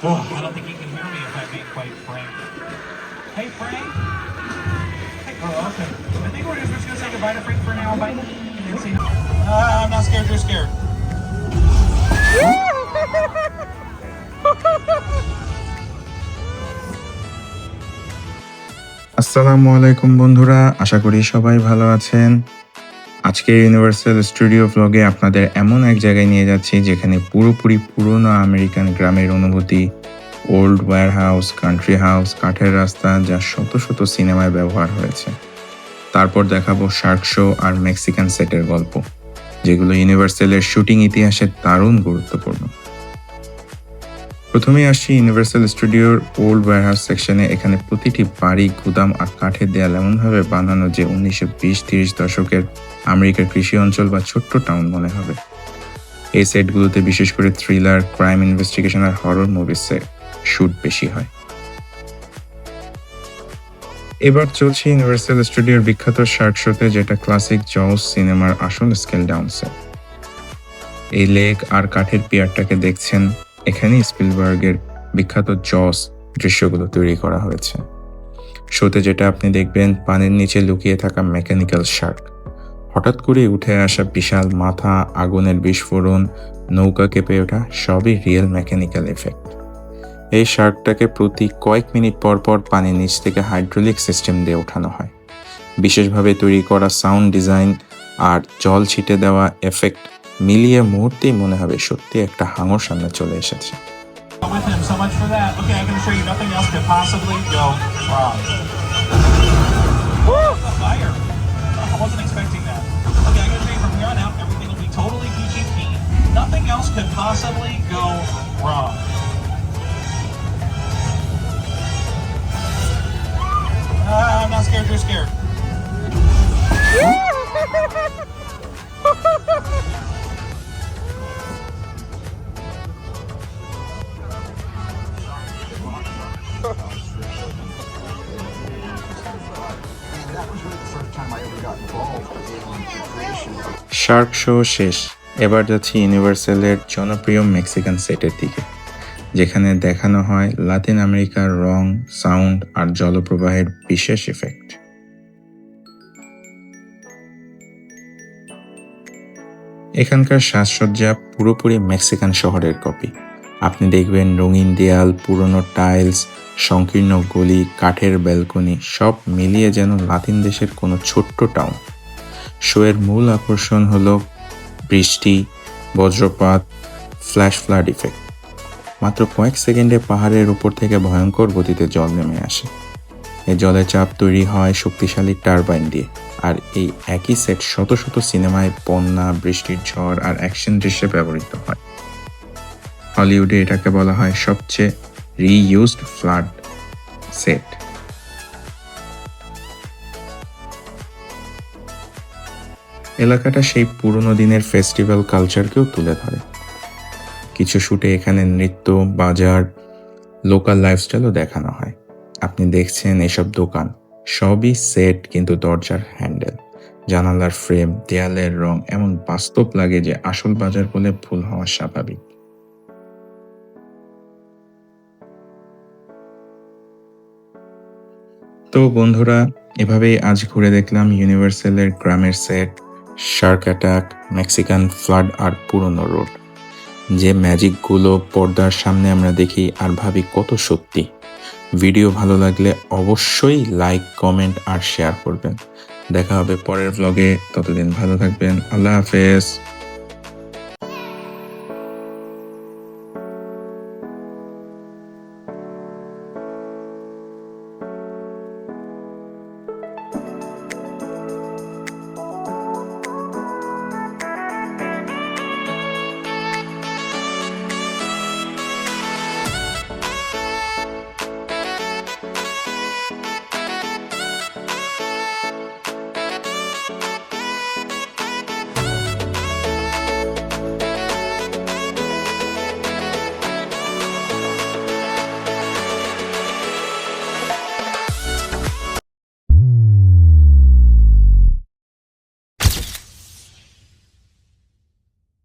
I don't think he can hear me if I make quite frank. Hey, Frank. Hey, oh, okay. I think we're just gonna say goodbye to Frank for now. Bye. And say, I'm not scared. You're scared. আসসালামু আলাইকুম বন্ধুরা, আশা করি সবাই ভালো আছেন। আজকের universal studio ভ্লগে আপনাদের এমন এক জায়গায় নিয়ে যাচ্ছি যেখানে পুরোপুরি পুরনো আমেরিকান গ্রামের অনুভূতি, old warehouse, country house, কাঠের রাস্তা যা শত শত সিনেমায় ব্যবহার হয়েছে। তারপর দেখাবো শার্ক শো আর মেক্সিকান সেটের গল্প, যেগুলো ইউনিভার্সালের শুটিং ইতিহাসে দারুণ গুরুত্বপূর্ণ। প্রথমেই আসছি ইউনিভার্সাল স্টুডিওর ওল্ড ওয়্যারহাউস সেকশনে। এখানে প্রতিটি বাড়ি, গুদাম আর কাঠের দেয়াল এমনভাবে বানানো যে 1920-30 দশকের আমেরিকার কৃষি অঞ্চল বা ছোট্ট টাউন মনে হবে। এই সেটগুলোতে বিশেষ করে থ্রিলার, ক্রাইম ইনভেস্টিগেশন আর হরর মুভিসে শুট বেশি হয়। এবার চলছে ইউনিভার্সাল স্টুডিওর বিখ্যাত শার্ক শোতে, যেটা ক্লাসিক জস সিনেমার আসল স্কেল ডাউন সেট। এই লেক আর কাঠের পিয়ারটাকে দেখছেন, এখানেই স্পিলবার্গের বিখ্যাত জস দৃশ্যগুলো তৈরি করা হয়েছে। শোতে যেটা আপনি দেখবেন, পানির নিচে লুকিয়ে থাকা মেকানিক্যাল শার্ক, হঠাৎ করে উঠে আসা বিশাল মাথা, আগুনের বিস্ফোরণ, নৌকা কেঁপে ওঠা, সবই রিয়েল মেকানিক্যাল এফেক্ট। এই শার্কটাকে প্রতি কয়েক মিনিট পর পর পানির নিচ থেকে হাইড্রোলিক সিস্টেম দিয়ে ওঠানো হয়। বিশেষভাবে তৈরি করা সাউন্ড ডিজাইন আর জল ছিটে দেওয়া এফেক্ট মিলিয়ে মুহূর্তেই মনে হবে সত্যি একটা হাঙর সামনে চলে এসেছে। With him so much for that. Okay, I'm gonna show you nothing else could possibly go wrong. Woo! A fire. I wasn't expecting that. Okay, I'm gonna show you from here on out. Everything will be totally peachy keen. Nothing else could possibly go wrong. I'm not scared. You're scared. Shark show শেষ, এবার যাচ্ছি ইউনিভার্সালের জনপ্রিয় Mexican সেটের দিকে, যেখানে দেখানো হয় লাতিন আমেরিকার রং, সাউন্ড আর জলপ্রবাহের বিশেষ ইফেক্ট। এখানকার সাজসজ্জা পুরোপুরি মেক্সিকান শহরের কপি। আপনি দেখবেন রঙিন দেয়াল, পুরনো টাইলস, সংকীর্ণ গলি, কাঠের ব্যালকনি, সব মিলিয়ে যেন লাতিন দেশের কোনো ছোট্ট টাউন। শোয়ের মূল আকর্ষণ হলো বৃষ্টি, বজ্রপাত, ফ্ল্যাশ ফ্লাড ইফেক্ট। মাত্র কয়েক সেকেন্ডে পাহাড়ের উপর থেকে ভয়ঙ্কর গতিতে জল নেমে আসে। এই জলের চাপ তৈরি হয় শক্তিশালী টারবাইন দিয়ে, আর এই একই সেট শত শত সিনেমায় বন্যা, বৃষ্টির ঝড় আর অ্যাকশন দৃশ্যে ব্যবহৃত হয়। হলিউডে এটাকে বলা হয় সবচেয়ে রিইউজড ফ্লাড সেট। এলাকাটা সেই পুরনো দিনের ফেস্টিভ্যাল কালচারকেও তুলে ধরে। কিছু শুটে এখানে নৃত্য, বাজার, লোকাল লাইফস্টাইলও দেখানো হয়। আপনি দেখছেন এসব দোকান, সবই সেট, কিন্তু দরজার হ্যান্ডেল, জানালার ফ্রেম, দেয়ালের রং এমন বাস্তব লাগে যে আসল বাজার বলে ভুল হওয়া স্বাভাবিক। তো বন্ধুরা, এভাবেই আজ ঘুরে দেখলাম ইউনিভার্সালের গ্রামের set, shark attack, Mexican flood আর পুরনো রোড। যে ম্যাজিকগুলো পর্দার সামনে আমরা দেখি আর ভাবি কত সত্যি। ভিডিও ভালো লাগলে অবশ্যই লাইক, কমেন্ট আর শেয়ার করবেন। দেখা হবে পরের ভ্লগে, ততদিন ভালো থাকবেন। আল্লাহ হাফেজ।